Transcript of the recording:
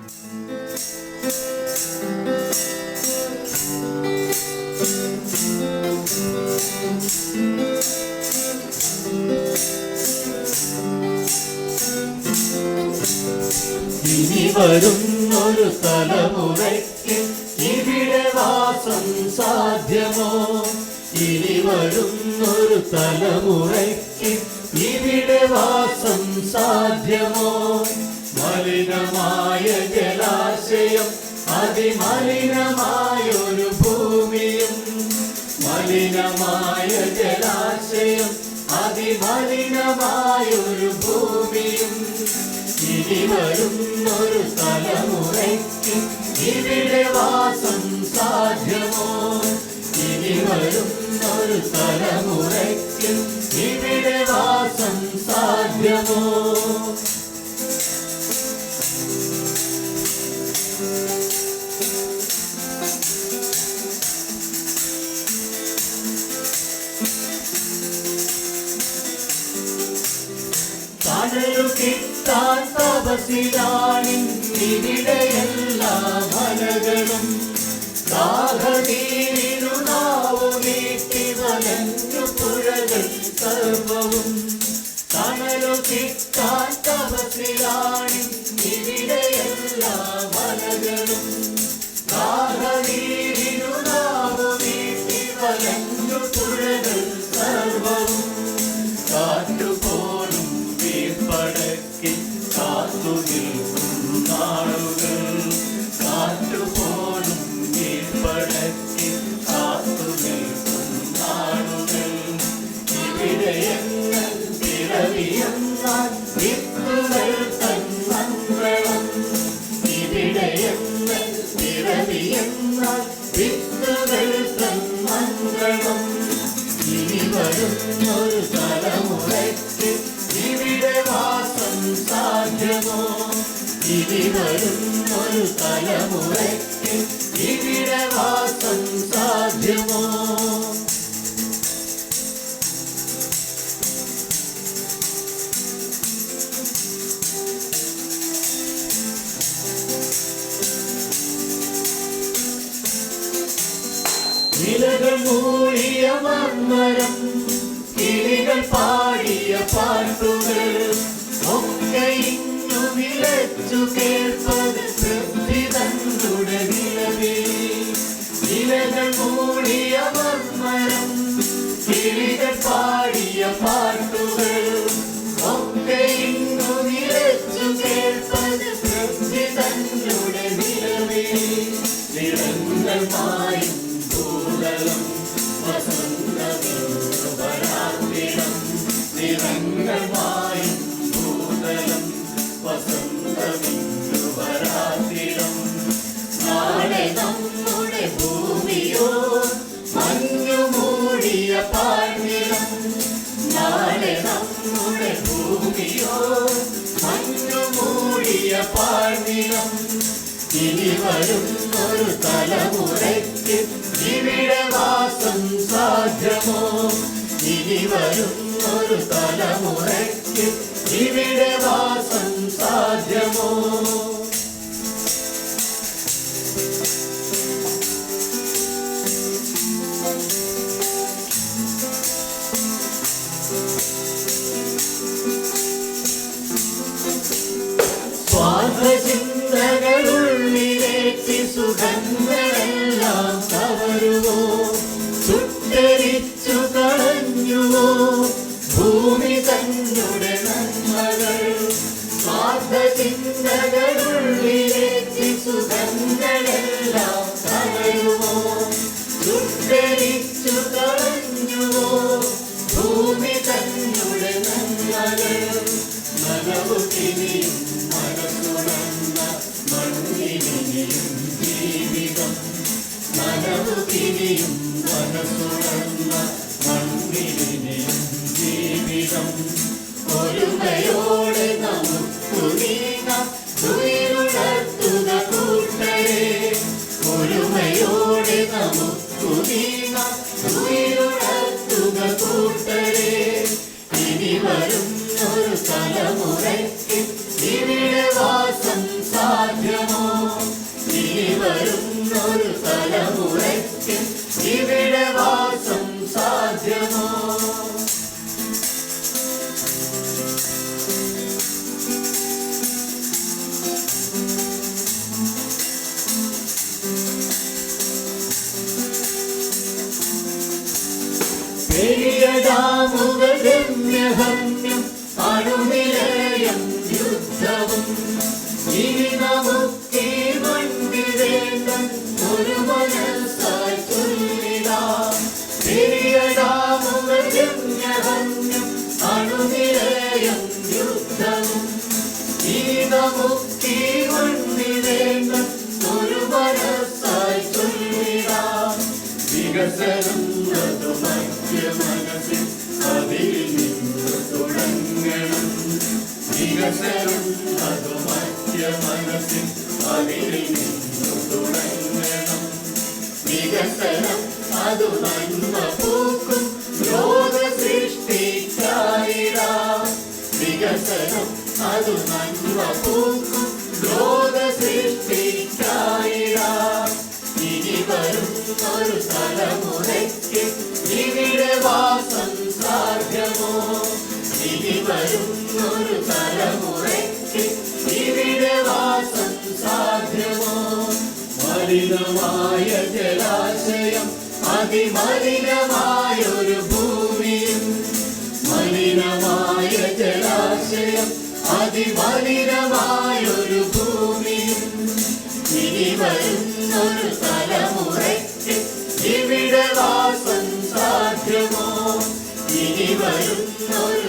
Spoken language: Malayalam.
ഇനി വരുന്നൊരു തലമുറയ്ക്ക് ഇവിടെ വാസം സാധ്യമോ? ഇനി വരുന്നൊരു തലമുറയ്ക്ക് ഇവിടെ വാസം സാധ്യമോ? മലിനമായ ജലാശയം, അതിമലിനമായൊരു ഭൂമിയും, മലിനമായ ജലാശയം, അതിമലിനമായൊരു ഭൂമിയും. ഇനി വരുന്നൊരു തലമുറയ്ക്ക് ഇവിടെ വാസം സാധ്യമോ? ഇനി വരുന്നൊരു തലമുറയ്ക്ക് ഇവിടെ വാസം സാധ്യമോ? തണലു കിട്ടാൻ തപസ്സിലാണിവിടെ എല്ലാ മലകളും. ദാഹനീരിനു നാവു നീട്ടി വലഞ്ഞു പുഴകൾ സർവവും. തണലു കിട്ടാൻ തപസ്സിലാണിവിടെ എല്ലാ മലകളും. ദാഹനീരിനു നാവു നീട്ടി വലഞ്ഞു പുഴകൾ സർവവും. കാറ്റുപോലും വീർപ്പടക്കി കാത്തു നിൽക്കും നാളുകൾ. കാറ്റുപോലും വീർപ്പടക്കി കാത്തു നിൽക്കും നാളുകൾ. ഇവിടെയെങ്ങൽ പിറവിയെന്നാൽ വിത്തുകൾ തൻ മംഗളം. ഇവിടെയെങ്ങൽ പിറവിയെന്നാൽ വിത്തുകൾ തൻ മംഗളം. ഇനി വരുന്നൊരു തലമുറയ്ക്ക് ഇവിടെ വാസം സാധ്യമോ? ഇനി വരുന്നൊരു തലമുറയ്ക്ക് ഇവിടെ വാസം സാധ്യമോ? ഇലകൾ മൂടിയ മർമരം, കിളികൾ പാടിയ പാട്ടുകൾ ഒക്കെ ഇന്നു വിളച്ചു കേൾപ്പത് തൃപ്തിതങ്ങളുടെ നിലവിൽ. ഇലകൾ മൂടിയ മർമരം, കിളികൾ പാടിയ പാട്ടുകൾ ഒക്കെ ഇന്നു വിളച്ചു കേൾപ്പത് തൃപ്തിതങ്ങളുടെ നിലവിൽ. നിറങ്ങൾ മായും ഭൂതലം വസന്തമിന്നു വരാത്തിടം. നിറങ്ങൾ മായും ഭൂതലം വസന്തമിന്നു വരാത്തിടം. നാളെ നമ്മുടെ ഭൂമിയോ മഞ്ഞു മൂടിയ പാഴ്നിലം. നാളെ നമ്മുടെ ഭൂമിയോ മഞ്ഞു മൂടിയ പാഴ്നിലം. ഇനി വരുന്നൊരു തലമുറയ്ക്ക് ഇവിടെ വാസം സാധ്യമോ? ഇനി വരുന്നൊരു തലമുറയ്ക്ക് ഇവിടെ വാസം സാധ്യമോ? സ്വാർത്ഥചിന്തകളുള്ളിലേറ്റി സുഖങ്ങളെല്ലാം കവരുവോ? സുട്ടരിച്ചു കളഞ്ഞുവോ ഭൂമി തന്നുടെ നന്മകൾ? സ്വാർത്ഥചിന്തകളുള്ളിലേറ്റി സുഖങ്ങളെല്ലാം കവരുവോ? സുട്ടരിച്ചു കളഞ്ഞുവോ ഭൂമി തന്നുടെ നന്മകൾ? നനവുകിനിയും മനസ്സുണർന്ന മണ്ണിനിയും ജീവിതം. നനവുകിനിയും മനസ്സുണർന്ന മണ്ണിനിയും ജീവിതം. ഒരുമയോടെ നമുക്കു നീങ്ങാം ഉയരുണർത്തുക കൂട്ടരെ. ഒരുമയോടെ നമുക്കു നീങ്ങാം ഉയരുണർത്തുക കൂട്ടരെ. ഇനി വരുന്നൊരു തലമുറയ്ക്ക് ഇവിടെ വാസം സാധ്യമോ? പെരിയ ഡാമുകൾ രമ്യഹമ്യം അണുനിലയം യുദ്ധവും ഇനി നമുക്കീ മണ്ണിൽ വേണ്ട ഒരു മനസ്സായി ചൊല്ലിടാം. പെരിയ ഡാമുകൾ രമ്യഹമ്യം അണുനിലയം യുദ്ധവും ഇനി നമുക്കീ മണ്ണിൽ വേണ്ട ഒരു മനസ്സായി ചൊല്ലിടാം. വികസനം അത് മധ്യ മനസ്സിൽ അതിൽ നിന്ന് തുടങ്ങണം. വികസനം അത് മധ്യ മനസ്സിൽ അതിൽ നിന്ന് തുടങ്ങണം. വികസനം അത് നന്മ പൂക്കും ലോക സൃഷ്ടിക്കായിടാം. വികസനം അത് നന്മ പൂക്കും ലോക സൃഷ്ടിക്കായിടാം. ഇനി വരും ഒരു തലമുറയ്ക്ക് ഇവിടെ വാസം സാധ്യമോ? ഇനി വരും ഒരു തലമുറയ്ക്ക് ഇവിടെ വാസം സാധ്യമോ? മലിനമായ ജലാശയം അതിമലിനമായൊരു ഭൂമിയും മലിനമായ ജലാശയം അതിമലിനമായൊരു ഭൂമിയും ഇനി വരുന്നൊരു തലമുറയ്ക്ക് ഇവിടെ വാസം സാധ്യമോ? ഇനി വരുന്നൊരു